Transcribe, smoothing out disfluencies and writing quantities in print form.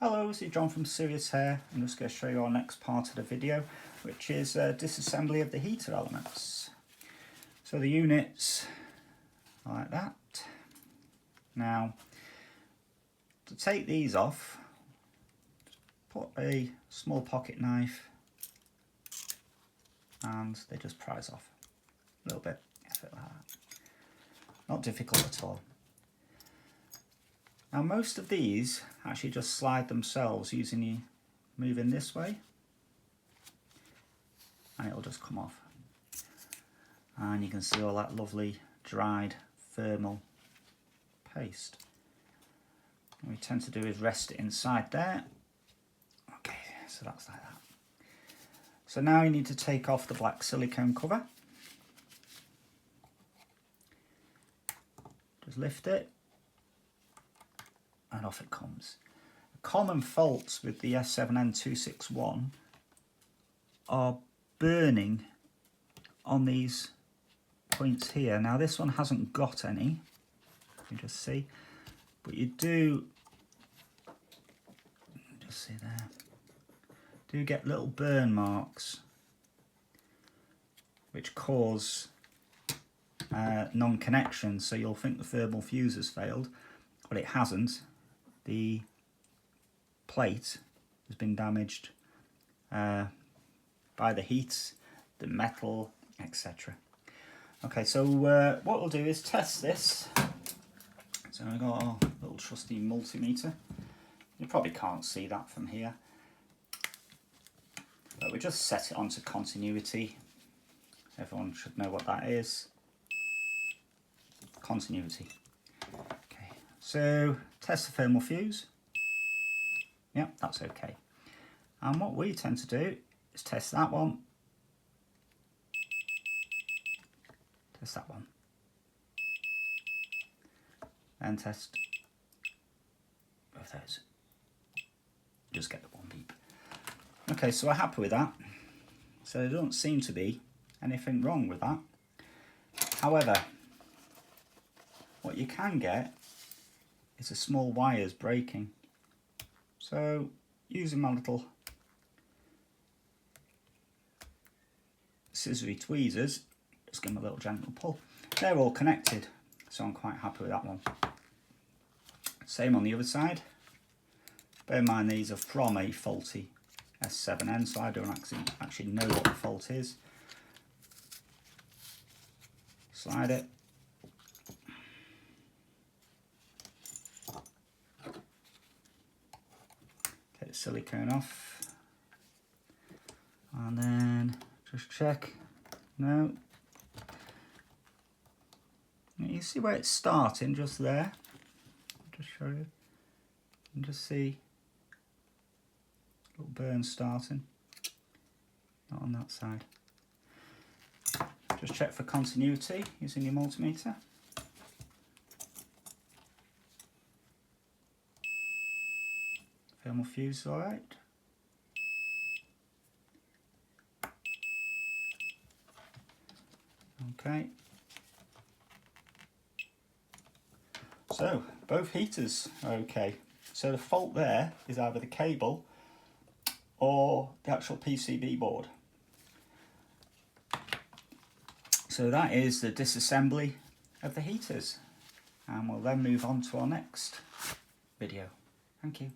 Hello, this is John from Siriushair. I'm just going to show you our next part of the video, which is disassembly of the heater elements. So the units are like that. Now, to take these off, put a small pocket knife and they just prise off. A little bit, like that. Not difficult at all. Now most of these actually just slide themselves using you moving this way and it'll just come off. And you can see all that lovely dried thermal paste. What we tend to do is rest it inside there. Okay, so that's like that. So now you need to take off the black silicone cover. Just lift it and off it comes. The common faults with the S7N261 are burning on these points here. Now this one hasn't got any, you can just see, but you do, just see there, do get little burn marks which cause non-connection, so you'll think the thermal fuse has failed, but it hasn't. The plate has been damaged by the heat, the metal, etc. Okay, so what we'll do is test this. So I've got our little trusty multimeter. You probably can't see that from here, but we just set it onto continuity. Everyone should know what that is. Continuity. Okay, so test the thermal fuse. Yep, that's okay. And what we tend to do is test that one, test that one, and test both those. Just get the one beep. Okay, so we're happy with that. So there doesn't seem to be anything wrong with that. However, what you can get is a small wires breaking. So using my little scissory tweezers, just give them a little gentle pull. They're all connected, so I'm quite happy with that one. Same on the other side. Bear in mind these are from a faulty S7N, so I don't actually know what the fault is. Slide it. Take the silicone off. And then just check. No. You see where it's starting, just there. I'll just show you. You can just see little burn starting. Not on that side. Just check for continuity using your multimeter. Thermal fuse is alright. Okay. So both heaters are okay. So the fault there is either the cable or the actual PCB board. So that is the disassembly of the heaters, and we'll then move on to our next video. Thank you.